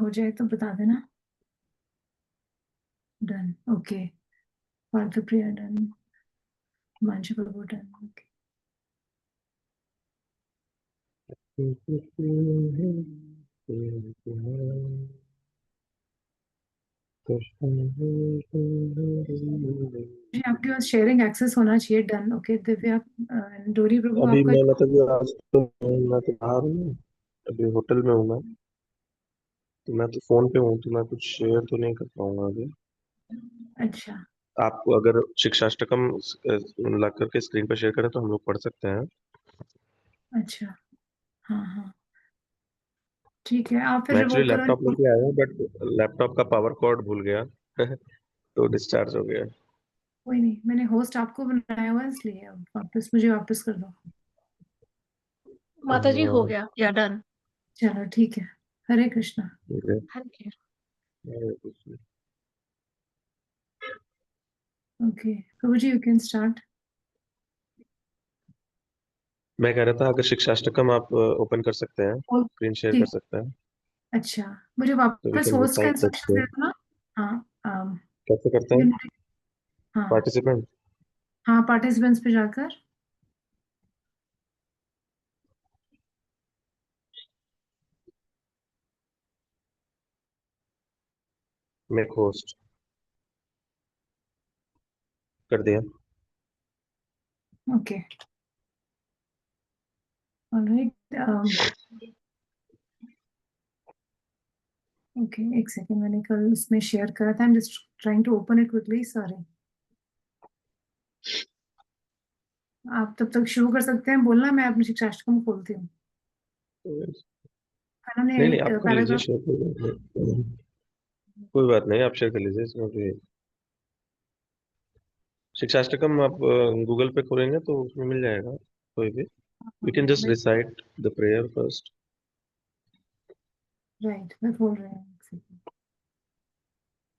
हो जाए तो बता देना। डन। ओके। पार्थ प्रिया डन। मांशु प्रभु डन। ओके। आपके पास शेयरिंग एक्सेस होना चाहिए। डन। ओके दिव्या। डोरी प्रभु अभी आपका। मैं मतलब आज तो मैं तो बाहर हूँ, अभी होटल में हूँ मैं, तो मैं तो फोन पे हूँ, तो मैं कुछ शेयर तो नहीं कर पाऊंगा अभी। अच्छा। आपको अगर शिक्षाष्टकम ला करके स्क्रीन पर शेयर करें तो हम लोग पढ़ सकते हैं। अच्छा। हाँ हाँ ठीक है। आप मैं फिर वो एक्चुअली करो। लैपटॉप लेके आया हूँ, बट लैपटॉप का पावर कॉर्ड भूल गया तो डिस्चार्ज हो गया। कोई नहीं, मैंने होस्ट आपको बनाया हुआ है इसलिए अब वापस मुझे वापस कर दो। माता जी हो गया या डन? चलो ठीक है। हरे कृष्णा। हाँ जी। Okay Prabhu ji you can start. मैं कह रहा था अगर शिक्षाष्टकम आप ओपन कर सकते हैं, स्क्रीन शेयर कर ठीक। सकते हैं, अच्छा मुझे तो वी वापस कैन होस्ट का recite that instruction they share. दो ना। हाँ। कैसे करते हैं? यूनिट। हाँ। पार्टिसिपेंट। हाँ पार्टिसिपेंट्स पे जाकर। मेक होस्ट कर दिया। Okay alright. ओके एक सेकेंड, मैंने कल उसमें शेयर करा था। I am just trying to open it quickly. Sorry. आप तब तक शुरू कर सकते हैं बोलना, मैं अपनी शिक्षाष्टकम खोलती हूँ। नहीं नहीं, एक आप कर लीजिए पैराग्राफ। शेयर, कोई बात नहीं, आप शेयर कर लीजिए इसमें भी। शिक्षाष्टकम आप गूगल पे खोलेंगे तो उसमें मिल जाएगा कोई भी। We can just recite the prayer first. Right मैं खोल रही हूँ एक सेकेंड।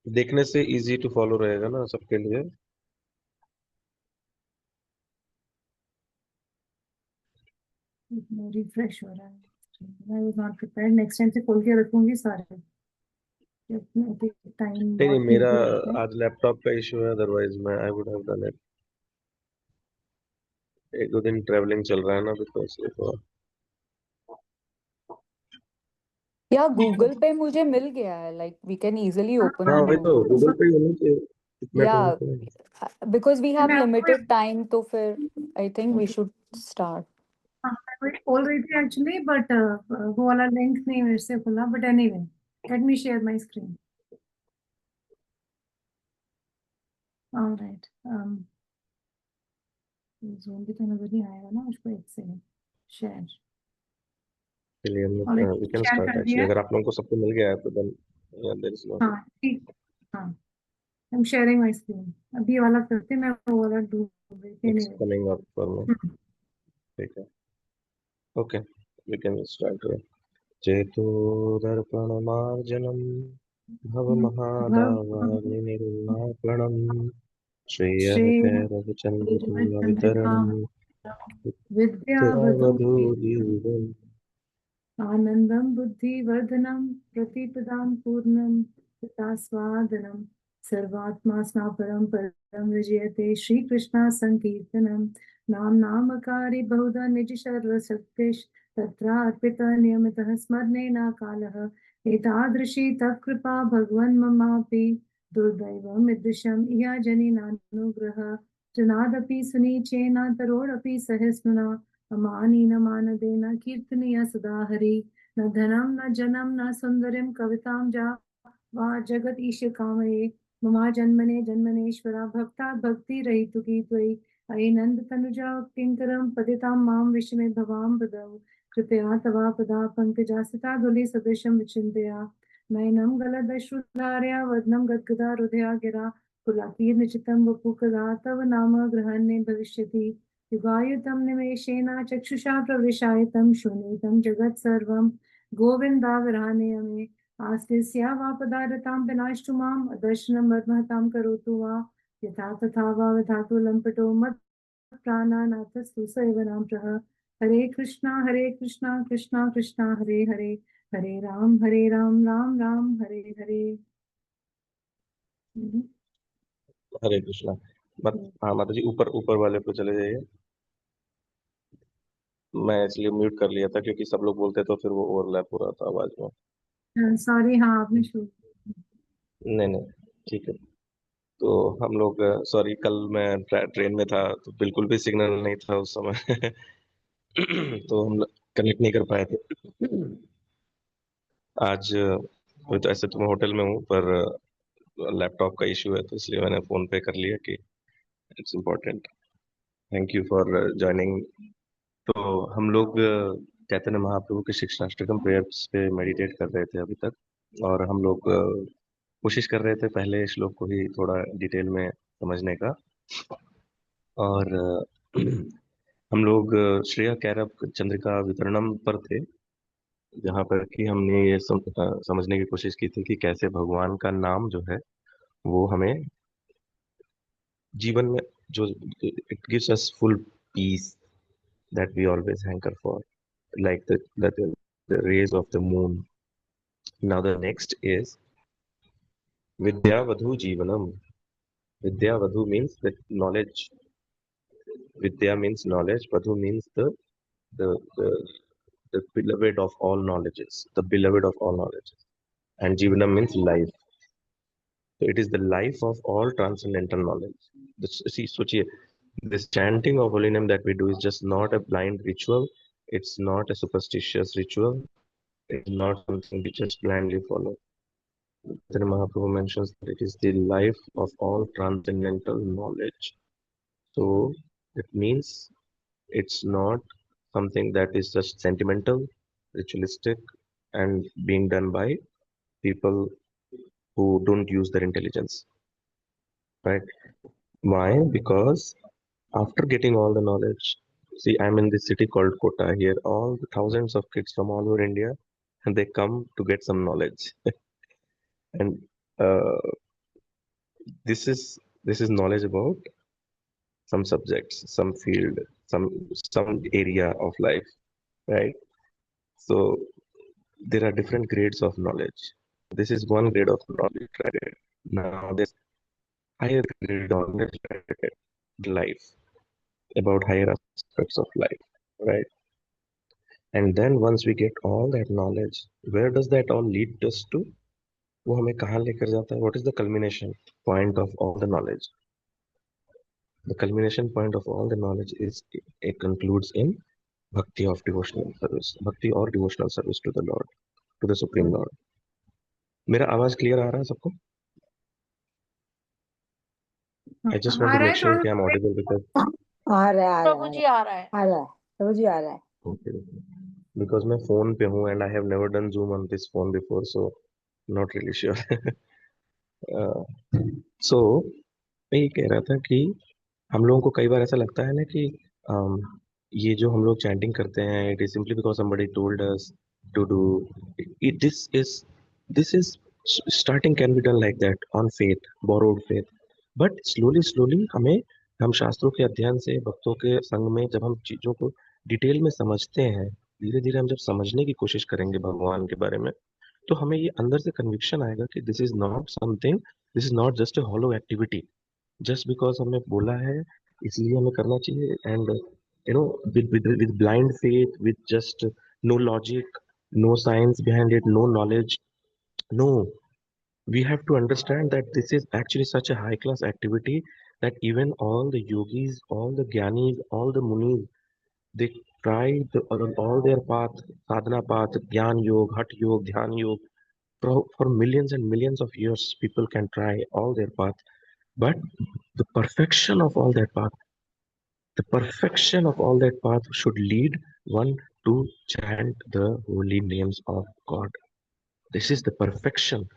देखने से इजी टू फॉलो रहेगा ना सबके लिए। रिफ्रेश हो रहा है। I was not prepared. Next time से खोल के रखूंगी सारे। टाइम नहीं नहीं, बहुत मेरा कीमती होता है। आज लैपटॉप का इशू है, अदरवाइज मैं I would have done it. एक दो दिन ट्रैवलिंग चल रहा है ना अभी, तो इसलिए तो। या गूगल पे मुझे मिल गया है, like we can easily open हाँ ऑन वही तो, गूगल। गूगल पे ही होना चाहिए, इतना या टाइम तो। बिकॉज वी हैव मैं आपको लिमिटेड टाइम, तो फिर I think we should start. हाँ, मैं वही खोल रही थी एक्चुअली, बट वो वाला लिंक नहीं मेरे से खुला। But anyway let me share my screen. Alright. Zoom भी तो नजर नहीं आएगा ना मुझको। एक सेकंड। शेयर। चलिए हम ऑलराइट लोग वी कैन शेयर स्टार्ट कर दिया एक्चुअली, है। अगर आप लोगों को सबको मिल गया है तो देन देयर इज नो। हाँ ठीक। हाँ I am sharing my screen. अभी ये वाला करते हैं, मैं वो वाला ढूंढ रही थी। It's anyway coming up for me. ठीक है, ओके, वी कैन स्टार्ट। चेतो दर्पणमार्जनम् भवमहादावाग्निर्वापणम् श्रेयः श्रेय रघुचन्द्रवितरणम् विद्यावधूभिः वधूजीवम्। आनन्दं बुद्धिवर्धनं प्रतिपदां पूर्णं स्वादनं सर्वात्मा स्नापरं परं विजयते श्रीकृष्णा संकीर्तनं नाम नामकारी बहुधा निज सर्वशक्तिश तत्र अर्पितः नियमितः स्मरणेन कालः एतादृशी तत्कृपा भगवन् ममापि दुर्दैवम् ईदृशम् इह जनिनानुग्रह जनादपि सुनीचेन तरोरपि सहस्मना अमानीन मानदेन कीर्तनीय सदा हरि न धनं न जनं न सुन्दरीं कवितां वा जगत ईश कामये ममा जन्मने जन्मनेश्वरा भक्ता भक्तिरहितुकी त्वयि अयि नंद तनुजा किंकरं पतितां मां विषमे भवां पदौ कृपया तवा पदा पंकजासिता धुलि सदृशं विचिन्तया नयनं गलदश्रुधारया वदनं गद्गदा हृदया गिरा कुलाकीर्णचितं वपुकदा तव नाम ग्रहणे भविष्यति युगायुतं निमेषेण चक्षुषा प्रविशायतं शून्यतं जगत् सर्वं गोविन्दाविरहणे मे आस्तिस्या वा पदारतां विनाशतु माम् अदर्शनं मद्महतां करोतु वा यथा तथा वा विधातु लम्पटो मत् प्राणानाथस्तु स एव नामप्रः हरे कृष्णा कृष्णा कृष्णा हरे हरे हरे राम राम राम हरे हरे। हरे कृष्णा। हाँ माता जी, ऊपर ऊपर वाले पे चले जाइए। मैं इसलिए म्यूट कर लिया था क्योंकि सब लोग बोलते तो फिर वो ओवरलैप हो रहा था आवाज में। सॉरी, हाँ आपने शुरू। नहीं नहीं, ठीक है। तो हम लोग, सॉरी, कल मैं ट्रेन में था तो बिल्कुल भी सिग्नल नहीं था उस समय। तो हम कनेक्ट नहीं कर पाए थे। आज अभी तो ऐसे तो मैं होटल में हूँ, पर लैपटॉप का इश्यू है तो इसलिए मैंने फोन पे कर लिया कि it's important. Thank you for joining. तो हम लोग चैतन्य महाप्रभु के शिक्षाष्टकम प्रेयर्स पे मेडिटेट कर रहे थे अभी तक, और हम लोग कोशिश कर रहे थे पहले श्लोक को ही थोड़ा डिटेल में समझने का। और हम लोग श्रेया कैरब चंद्रिका वितरणम पर थे, जहाँ पर कि हमने ये समझने की कोशिश की थी कि कैसे भगवान का नाम जो है वो हमें जीवन में जो it gives us full peace that we always hanker for, like the rays of the moon. Now the next is Vidya Vadhu Jivanam. Vidya Vadhu means the knowledge. Vidya means knowledge. Vadhu means the the, the beloved of all knowledges. The beloved of all knowledges. And Jivanam means life. So it is the life of all transcendental knowledge. See, Sochiye, this chanting of holy name that we do is just not a blind ritual. It's not a superstitious ritual. It's not something we just blindly follow. Chaitanya Mahaprabhu mentions that it is the life of all transcendental knowledge. So it means it's not something that is just sentimental, ritualistic, and being done by people who don't use their intelligence. Right? Why? Because after getting all the knowledge, see, I'm in this city called Kota. Here, all the thousands of kids from all over India, and they come to get some knowledge. And uh, this is knowledge about some subjects, some field, some area of life, right? So there are different grades of knowledge. This is one grade of knowledge, right? Now there's higher grade knowledge, right? Life, about higher aspects of life, right? And then once we get all that knowledge, where does that all lead us to? वो हमें कहाँ लेकर जाता है? What is the culmination point of all the knowledge? The culmination point of all the knowledge is it concludes in bhakti of devotional service, bhakti or devotional service to the Lord, to the Supreme Lord. मेरा आवाज clear आ रहा है सबको? I just want uh to रहा make है sure थोड़ा कि I'm audible because आ रहा है प्रभु जी आ रहा है। प्रभु जी आ रहा है okay, because मैं phone पे हूँ and I have never done Zoom on this phone before, so not really sure. So मैं ये कह रहा था कि हम लोगों को कई बार ऐसा लगता है ना कि ये जो हम लोग चैंटिंग करते हैं, it is simply because somebody told us to do it. This is starting can be done like that on faith, borrowed faith, but slowly हम शास्त्रों के अध्ययन से, भक्तों के संग में जब हम चीजों को डिटेल में समझते हैं, धीरे धीरे हम जब समझने की कोशिश करेंगे भगवान के बारे में, तो हमें ये अंदर से कन्विक्शन आएगा कि this is not just a hollow activity, just because हमें बोला है इसलिए हमें करना चाहिए, and with blind faith, with just no logic, no science behind it, no knowledge. No, we have to understand that this is actually such a high class activity that even all the yogis, all the gyanis, all the munis, they try all their path, sadhana path, Gyan Yoga, Hat Yoga, Dhyan Yoga. For millions and millions of years, people can try all their path. But the perfection of all that path, the perfection of all that path should lead one to chant the holy names of God. This is the perfection.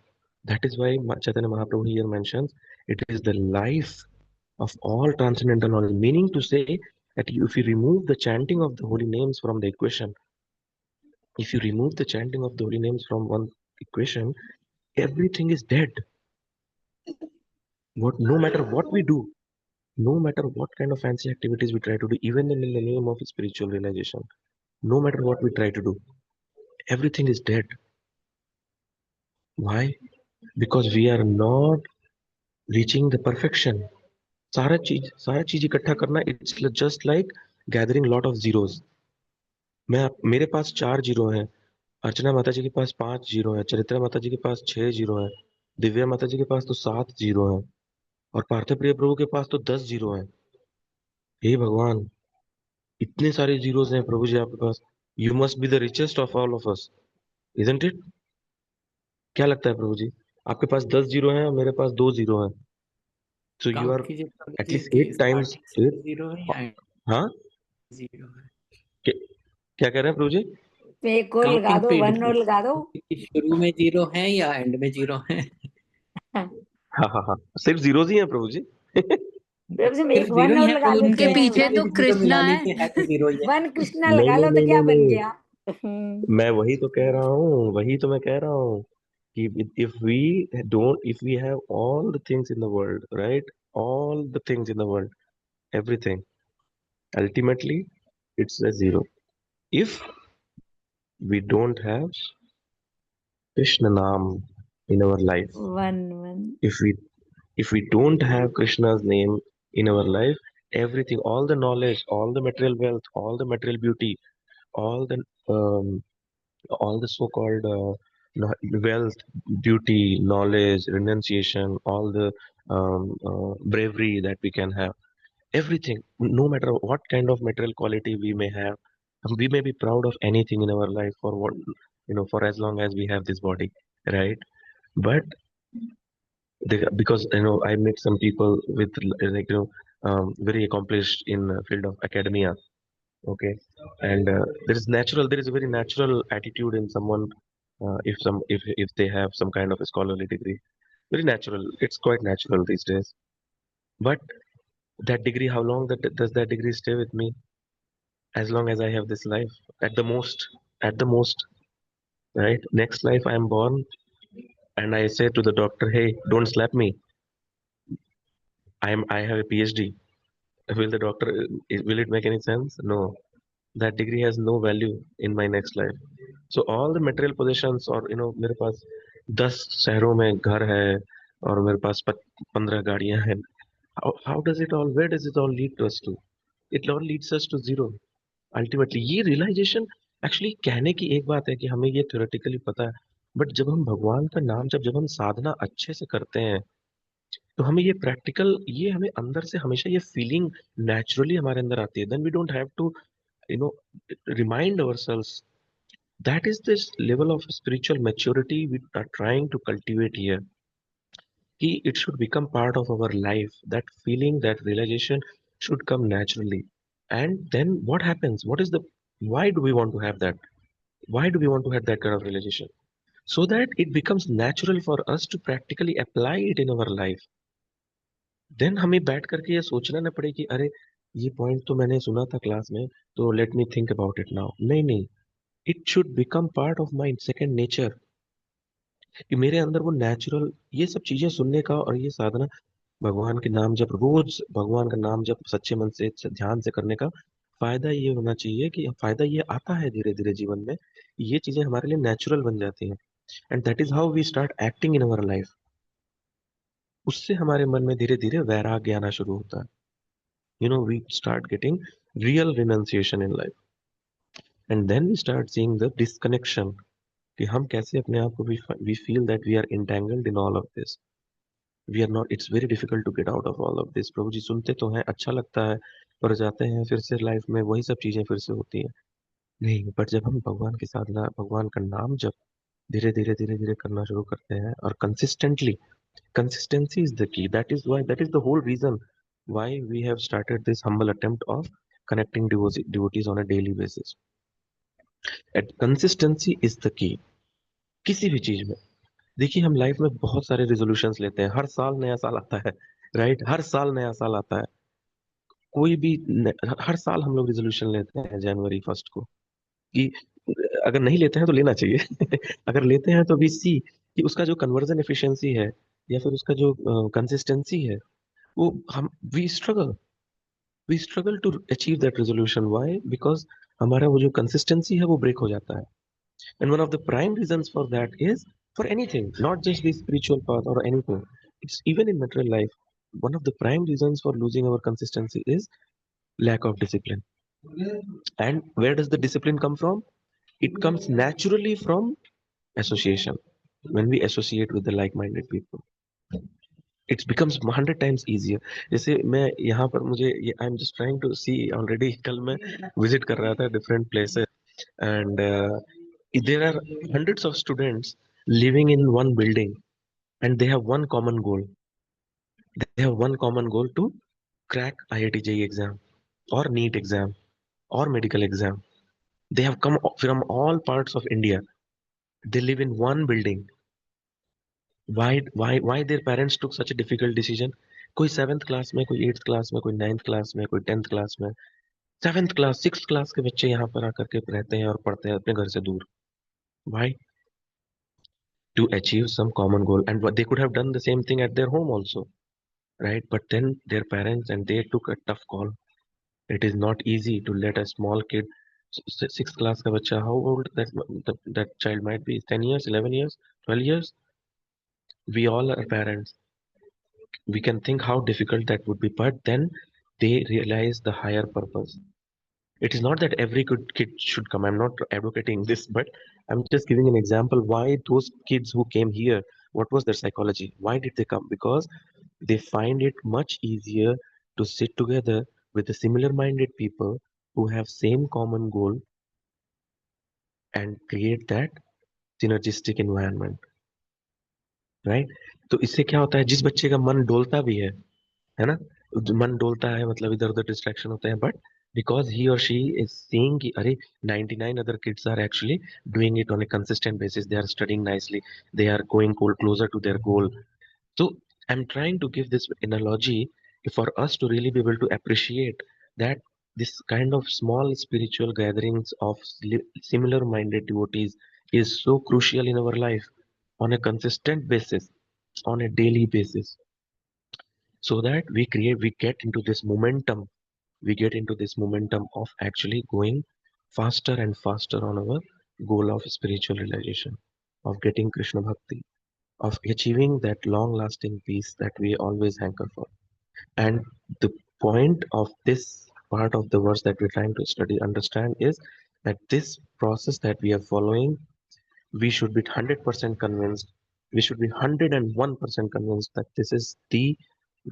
That is why Chaitanya Mahaprabhu here mentions it is the life of all transcendental knowledge, meaning to say that if you remove the chanting of the holy names from the equation, if you remove the chanting of the holy names from one equation, everything is dead. No matter what we do, no matter what kind of fancy activities we try to do, even in the name of spiritual realization, no matter what we try to do, everything is dead. Why? Because we are not reaching the perfection. सारा चीज इकट्ठा करना, it's just like gathering lot of zeros. मेरे पास 4 zero हैं, अर्चना माता जी के पास 5 zero है, चरित्रा माता जी के पास 6 जीरो है, दिव्या माता जी के पास तो 7 जीरो है, और पार्थिव प्रिय प्रभु के पास तो 10 जीरो है. हे भगवान, इतने सारे जीरोस हैं प्रभु जी आपके पास. You must be the richest of all of us, isn't it? क्या लगता है प्रभु जी? आपके पास 10 जीरो हैं और मेरे पास 2 जीरो हैं. सो यू काउंट आर कीजिए प्रभु जी एटलीस्ट कि 8 टाइम्स स्टार्टिंग 8. से जीरो है या एंड हाँ, जीरो है? क्या कह रहे हैं प्रभु जी? एक और लगा काउंटिंग दो, पीरियड 1 और लगा दो. कि शुरू में जीरो है या एंड में जीरो है? हाँ हाँ हाँ, सिर्फ जीरोज ही हैं प्रभु जी. प्रभु जी सिर्फ एक जीरो 1 ही और है लगा तो लो उनके उनके तो. पीछे तो जीरो कृष्णा मिलाने है. के है तो जीरो ही है। 1 कृष्णा नहीं लगा लो नहीं तो नहीं क्या नहीं बन नहीं, गया? मैं वही तो कह रहा हूँ, वही तो मैं कह रहा हूँ कि if we have all the things in the world, right, all the things in the world, everything, ultimately it's a zero if we don't have Krishna Nam in our life. 1 If we don't have Krishna's name in our life, everything, all the knowledge, all the material wealth, all the material beauty, all the um, all the so-called wealth, beauty, knowledge, renunciation, all the bravery that we can have, everything, no matter what kind of material quality we may have, we may be proud of anything in our life for what, for as long as we have this body, right? But because I met some people with like very accomplished in field of academia. Okay, and there is a very natural attitude in someone, if they have some kind of a scholarly degree, very natural. It's quite natural these days. But that degree, how long does that degree stay with me? As long as I have this life, at the most, right? Next life I am born, and I say to the doctor, "Hey, don't slap me. I have a PhD." Will the doctor? Will it make any sense? No. That degree has no value in my next life. So all the material possessions, और मेरे पास 10 शहरों में घर है और मेरे पास 15 गाड़ियां हैं. How does it all? Where does it all lead us to? It all leads us to zero. Ultimately, ये realization actually कहने की एक बात है कि हमें ये theoretically पता है, बट जब हम भगवान का नाम जब हम साधना अच्छे से करते हैं, तो हमें ये प्रैक्टिकल, ये हमें अंदर से हमेशा ये फीलिंग नेचुरली हमारे अंदर आती है. Then we don't have to you know remind ourselves. That is this level of spiritual maturity we are trying to cultivate here. It should become part of our life. That feeling, that realization should come naturally. And then what happens? Why do we want to have that? Why do we want to have that kind of realization? So that it becomes natural for us to practically apply it in our life. Then हमें बैठ करके ये सोचना ना पड़े कि अरे ये पॉइंट तो मैंने सुना था क्लास में, तो let me think about it now. नहीं नहीं, it should become part of my second nature. कि मेरे अंदर वो नेचुरल ये सब चीजें सुनने का और ये साधना, भगवान के नाम जब रोज भगवान का नाम जब सच्चे मन से ध्यान से करने का फायदा ये होना चाहिए कि फायदा ये आता है धीरे धीरे जीवन में, ये चीजें हमारे लिए नेचुरल बन जाती हैं. And that is how we start acting in our life. उससे हमारे मन में धीरे धीरे वैराग्य आना शुरू होता है. We start getting real renunciation in life. And then we start seeing the disconnection कि हम कैसे अपने आप को we feel that we are entangled in all of this. We are not, it's very difficult to get out of all of this. प्रभु जी सुनते तो हैं, अच्छा लगता है, पर जाते हैं फिर से लाइफ में वही सब चीजें फिर से होती हैं। नहीं, बट जब हम भगवान के साधना, भगवान का नाम जब धीरे धीरे धीरे धीरे करना शुरू करते हैं और consistently, consistency is the key. That is the whole reason why we have started this humble attempt of connecting devotees on a daily basis. And consistency is the key. किसी भी चीज में देखिए, हम लाइफ में बहुत सारे रिजोल्यूशंस लेते हैं, हर साल नया साल आता है, राइट? हर साल नया साल आता है। कोई भी हर साल हम लोग रिजोल्यूशन लेते हैं जनवरी 1 को कि अगर नहीं लेते हैं तो लेना चाहिए अगर लेते हैं तो भी सी कि उसका जो कन्वर्जन एफिशिएंसी है या फिर उसका जो कंसिस्टेंसी है, वो हम we struggle to achieve that resolution. Why? Because हमारा वो जो कंसिस्टेंसी है वो ब्रेक हो जाता है। And one of the prime reasons for that is for anything, not just the spiritual path और anything, it's even in material life. One of the prime reasons for losing our consistency is lack of discipline. And where does the discipline come from? It comes naturally from association. When we associate with the like-minded people, it becomes 100 times easier. जैसे मैं यहाँ पर मुझे I am just trying to see, already कल मैं visit कर रहा था different places and there are hundreds of students living in one building and they have one common goal. They have one common goal to crack IIT JEE exam or NEET exam or medical exam. They have come from all parts of India. They live in one building. Why their parents took such a difficult decision? कोई 7th class में, कोई 8th class में, कोई 9th class में, कोई 10th class में, 7th class 6th class के बच्चे यहाँ पर आकर के रहते हैं और पढ़ते हैं अपने घर से दूर। Why? To achieve some common goal. And they could have done the same thing at their home also, right? But then their parents and they took a tough call. It is not easy to let a small kid, 6th class का बच्चा, how old that child might be, 10 years, 11 years, 12 years. We all are parents. We can think how difficult that would be, but then they realize the higher purpose. It is not that every good kid should come. I'm not advocating this, but I'm just giving an example why those kids who came here, what was their psychology? Why did they come? Because they find it much easier to sit together with the similar minded people who have same common goal and create that synergistic environment, right? तो इससे क्या होता है, जिस बच्चे का मन डोलता भी है ना, मन डोलता है मतलब इधर उधर डिस्ट्रैक्शन होते हैं, but because he or she is seeing कि अरे 99 other kids are actually doing it on a consistent basis, they are studying nicely, they are going closer to their goal. So I'm trying to give this analogy for us to really be able to appreciate that this kind of small spiritual gatherings of similar minded devotees is so crucial in our life on a consistent basis, on a daily basis, so that we get into this momentum, of actually going faster and faster on our goal of spiritual realization, of getting Krishna bhakti, of achieving that long lasting peace that we always hanker for. And the point of this part of the verse that we're trying to study, understand, is that this process that we are following, we should be 100% convinced, we should be 101% convinced that this is the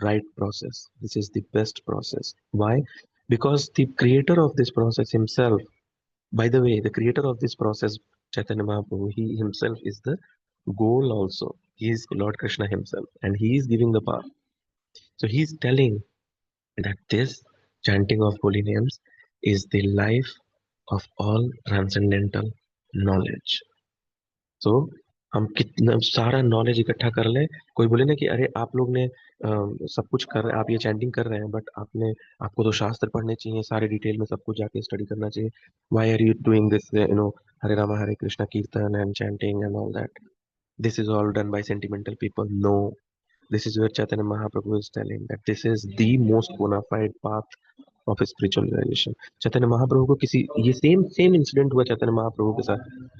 right process, this is the best process. Why? Because the creator of this process himself, by the way, the creator of this process, Chaitanya Mahaprabhu, he himself is the goal also. He is Lord Krishna himself and he is giving the path. So he is telling that this chanting of holy names is the life of all transcendental knowledge. So हम कितना सारा knowledge इकट्ठा कर लें, कोई बोले ना कि अरे आप लोग ने सब कुछ कर रहे, आप ये चैंटिंग कर रहे हैं, बट आपको तो शास्त्र पढ़ने चाहिए, सारे डिटेल में सब कुछ जाके स्टडी करना चाहिए. Why are you doing this, Hare Rama Hare Krishna kirtan and chanting and all that? This is all done by sentimental people. No, this is where Chaitanya Mahaprabhu is telling that this is the most bona fide path of spiritual realization. Chaitanya Mahaprabhu को किसी ये same incident हुआ Chaitanya Mahaprabhu के साथ.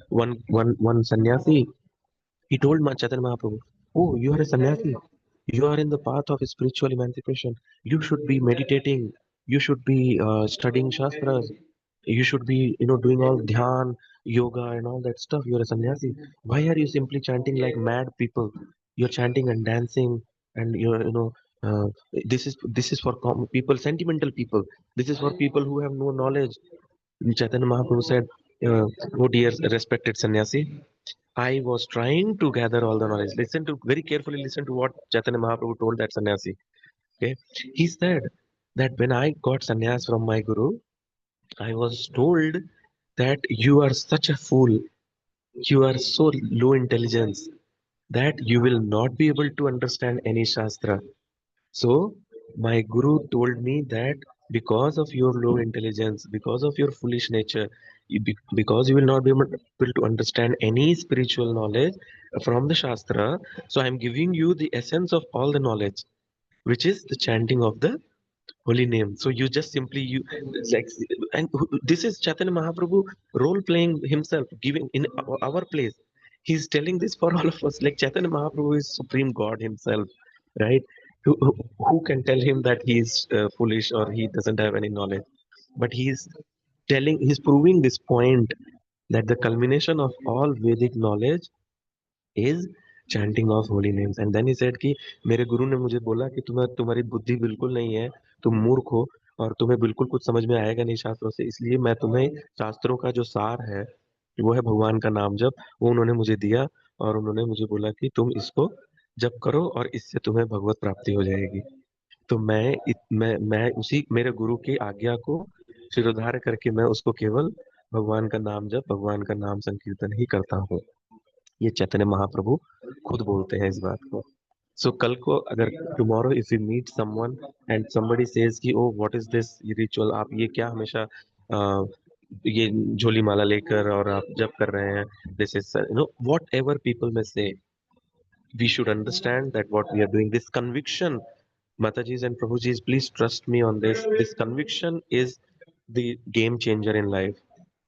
One sannyasi, he told Chaitanya Mahaprabhu, "Oh, you are a sannyasi. You are in the path of spiritual emancipation. You should be meditating you should be studying shastras, you should be, doing all dhyan, yoga and all that stuff. You're a sannyasi. Why are you simply chanting like mad people? You're chanting and dancing, and you're, uh, this is for people, sentimental people. This is for people who have no knowledge. Chaitanya Mahaprabhu said, oh dear respected sannyasi, I was trying to gather all the knowledge. Listen to very carefully, listen to what Chaitanya Mahaprabhu told that sannyasi. Okay, he said that when I got sannyas from my guru, I was told that you are such a fool, you are so low intelligence that you will not be able to understand any shastra. So my guru told me that because of your low intelligence, because of your foolish nature, because you will not be able to understand any spiritual knowledge from the shastra, so I am giving you the essence of all the knowledge, which is the chanting of the holy name. So you just simply you like, and this is Chaitanya Mahaprabhu role playing himself, giving in our place. He's telling this for all of us. Like Chaitanya Mahaprabhu is supreme God himself, right? Who can tell him that he's foolish or he doesn't have any knowledge? But he's proving this point that the culmination of all Vedic knowledge is chanting of holy names. And then he said कि मेरे गुरु ने मुझे बोला कि तुम्हारी बुद्धि बिल्कुल नहीं है, तुम मूर्ख हो और तुम्हें बिल्कुल कुछ समझ में आएगा नहीं शास्त्रों से, इसलिए मैं तुम्हें शास्त्रों का जो सार है वो है भगवान का नाम जप, वो उन्होंने मुझे दिया और उन्होंने मुझे बोला कि तुम इसको जप करो और इससे तुम्हें भगवत प्राप्ति हो जाएगी। तो मैं उसी मेरे गुरु की आज्ञा को शिरोधार्य करके मैं उसको केवल भगवान का नाम जप, भगवान का नाम संकीर्तन ही करता हूँ। ये चैतन्य महाप्रभु खुद बोलते हैं इस बात को। सो कल को अगर tomorrow if you meet someone and somebody says कि oh what is this ritual, आप ये क्या हमेशा ये झोली माला लेकर और आप जप कर रहे हैं, this is what ever people में से, we should understand that what we are doing, this conviction, Mataji's and Prabhuji's, please trust me on this. This conviction is the game changer in life.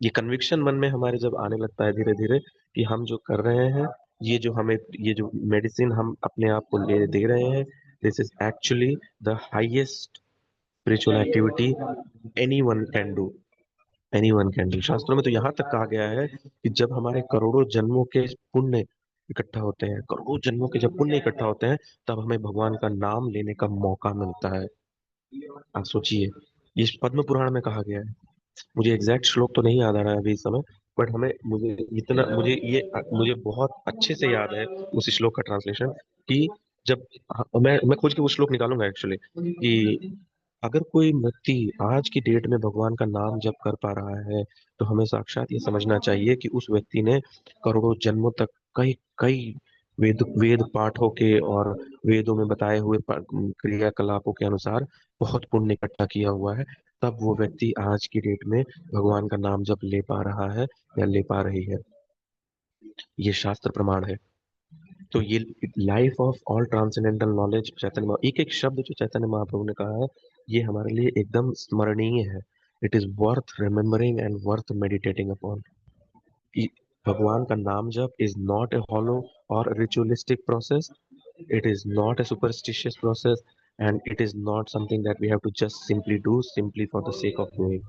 ये conviction मन में हमारे जब आने लगता है धीरे धीरे कि हम जो कर रहे हैं, ये जो मेडिसिन हम अपने आप को ले दे रहे हैं, this is actually the highest spiritual activity anyone can do. Anyone can do. शास्त्रों में तो यहाँ तक कहा गया है कि जब हमारे करोड़ों जन्मों के पुण्य इकट्ठा होते हैं, करोड़ों जन्मों के जब पुण्य इकट्ठा होते हैं, तब हमें भगवान का नाम लेने का मौका मिलता है। आप सोचिए, ये पद्म पुराण में कहा गया है। मुझे एग्जैक्ट श्लोक तो नहीं याद आ रहा है अभी इस समय, बट मुझे बहुत अच्छे से याद है उस श्लोक का ट्रांसलेशन कि जब मैं खोज के वो श्लोक निकालूंगा एक्चुअली, कि अगर कोई व्यक्ति आज की डेट में भगवान का नाम जप कर पा रहा है, तो हमें साक्षात ये समझना चाहिए कि उस व्यक्ति ने करोड़ों जन्मों तक कई कई वेद पाठों के और वेदों में बताए हुए क्रियाकलापों के अनुसार बहुत पुण्य इकट्ठा किया हुआ है, तब वो व्यक्ति आज की डेट में भगवान का नाम जप ले पा रहा है या ले पा रही है। ये शास्त्र प्रमाण है। तो ये life of all transcendental knowledge एक एक शब्द जो चैतन्य महाप्रभु ने कहा है, ये हमारे लिए एकदम स्मरणीय है। It is worth remembering and worth meditating upon. भगवान का नाम जप is not a hollow or ritualistic process, it is not a superstitious process, and it is not something that we have to just simply do simply for the sake of doing.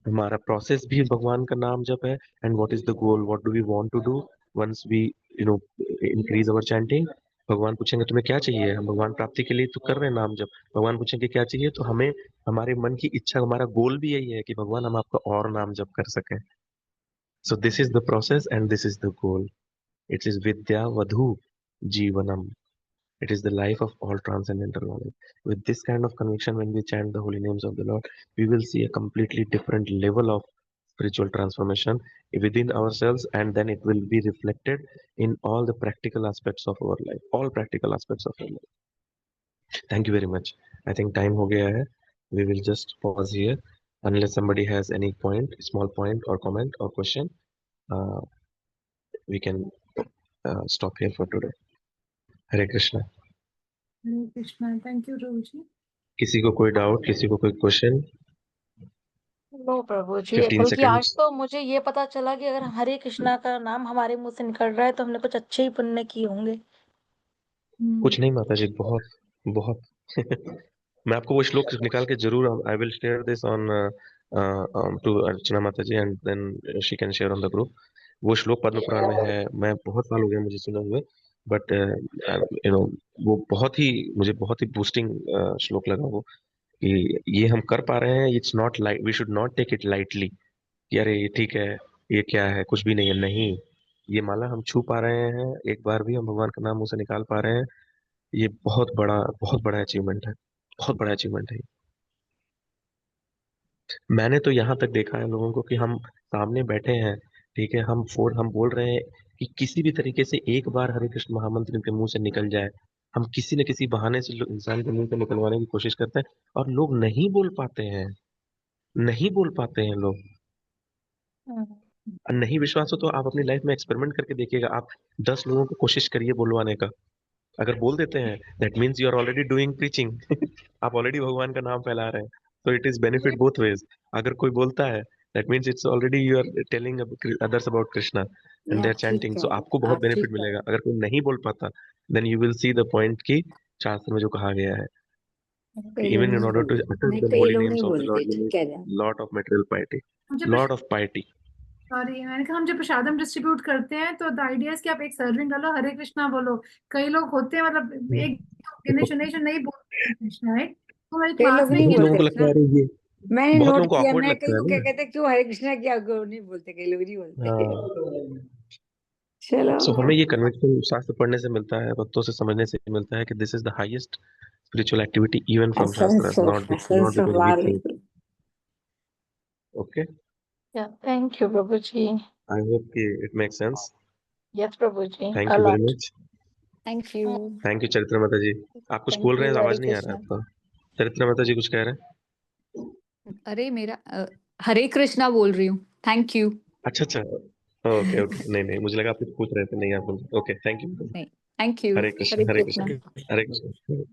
हमारा process भी भगवान का नाम जप है। And what is the goal, what do we want to do once we increase our chanting. भगवान पूछेंगे तुम्हें क्या चाहिए, हम भगवान प्राप्ति के लिए तो कर रहे हैं नाम जप। भगवान पूछेंगे क्या चाहिए, तो हमें हमारे मन की इच्छा, हमारा गोल भी यही है कि भगवान हम आपका और नाम जप कर सकें। So this is the process and this is the goal. It is विद्या वधु जीवनम। It is the life of all transcendental knowledge. With this kind of conviction, when we chant the holy names of the Lord, we will see a completely different level of spiritual transformation within ourselves, and then it will be reflected in all the practical aspects of our life, all practical aspects of our life. Thank you very much. I think time ho gaya hai. We will just pause here unless somebody has any point, small point or comment or question. Uh, we can stop here for today. Hare Krishna. Hare Krishna. Thank you, Prabhuji. किसी को कोई doubt, किसी को कोई question? No प्रभु जी, 15 बल्कि आज seconds. तो मुझे ये पता चला कि अगर हरे कृष्णा का नाम हमारे मुंह से निकल रहा है तो हमने कुछ अच्छे ही पुण्य किए होंगे। कुछ नहीं माता जी, बहुत बहुत मैं आपको वो श्लोक निकाल के जरूर, I will share this on to Archana Mata ji, and then she can share on the group. वो श्लोक पद्म पुराण में है, मैं बहुत साल हो गया मुझे सुने हुए, बट वो बहुत ही, मुझे बहुत ही बूस्टिंग श्लोक लगा वो, कि ये हम कर पा रहे हैं, it's not like, we should not take it lightly कि अरे ये ठीक है, ये क्या है, कुछ भी नहीं है। नहीं, ये माला हम छू पा रहे हैं, एक बार भी हम भगवान का नाम मुंह से निकाल पा रहे हैं, ये बहुत बड़ा अचीवमेंट है, बहुत बड़ा अचीवमेंट है। मैंने तो यहाँ तक देखा है लोगों को कि हम सामने बैठे हैं, ठीक है, हम बोल रहे हैं कि किसी भी तरीके से एक बार हरे कृष्ण महामंत्र इनके मुंह से निकल जाए, हम किसी न किसी बहाने से इंसान के मुंह से निकलवाने की कोशिश करते हैं, और लोग नहीं बोल पाते हैं, नहीं बोल पाते हैं लोग। और नहीं विश्वास हो तो आप अपनी लाइफ में एक्सपेरिमेंट करके देखिएगा, आप 10 लोगों को कोशिश करिए बोलवाने का, अगर बोल देते हैं that means you are already doing preaching आप ऑलरेडी भगवान का नाम फैला रहे हैं, तो it is benefit both ways. अगर कोई बोलता है that means it's already you are telling others about Krishna and they are आप ठीक चैंटिंग, कह सो रहे आपको हैं, बहुत आप बेनिफिट ठीक कह मिलेगा। अगर कोई नहीं बोल पाता, then you will see the point की शास्त्र में जो कहा गया है, कई लोग इवन इन नहीं ऑर्डर टू बोलते, utter नहीं the कई holy लोग नहीं names of the बोलते, Lord, you ठीक कह रहे हैं। need lot of material piety, मुझे lot of piety। सॉरी, मैंने कहा हम जब प्रसादम डिस्ट्रीब्यूट करते हैं तो द आइडिया कि आप एक सर्विंग डालो, हरे कृष्णा बोलो। कई लोग होते हैं मतलब एक गिने चुने जो नहीं बोलते हरे कृष्णा, राइट? तो हमारी कई क्लास लोग में नहीं बहुत ये लोगों बोलते को ना, लगता है अरे ये, मैंने बहुत नोट लोगों को किया, awkward मैं कई लगता है को क्या ना। कहते हैं, क्यों हरे कृष्णा क्या क्यों नहीं बोलते, कई लोग नहीं बोलते हाँ, चलो सो हमें ये कन्विक्शन शास्त्र पढ़ने से मिलता है, भक्तों से समझने से मिलता है कि this is the highest spiritual activity even from shastra, not essence of because we think. Love. Okay, thank you Prabhu ji. I hope कि it make sense. Yes Prabhu ji, thank a you very lot. Much. Thank you, thank you Charitra Mata जी। आप कुछ बोल thank रहे you, हैं, हरे आवाज नहीं आ रहा है कृष्णा। आपका। चरित्र माता जी कुछ कह रहे हैं। अरे मेरा हरे कृष्णा बोल रही हूँ, थैंक यू। अच्छा अच्छा, ओके ओके, नहीं नहीं, मुझे लगा आप कुछ पूछ रहे थे। नहीं, आप ओके, थैंक यू। नहीं, thank you, Hare Hare Krishna, Hare Krishna. Krishna, Hare Krishna.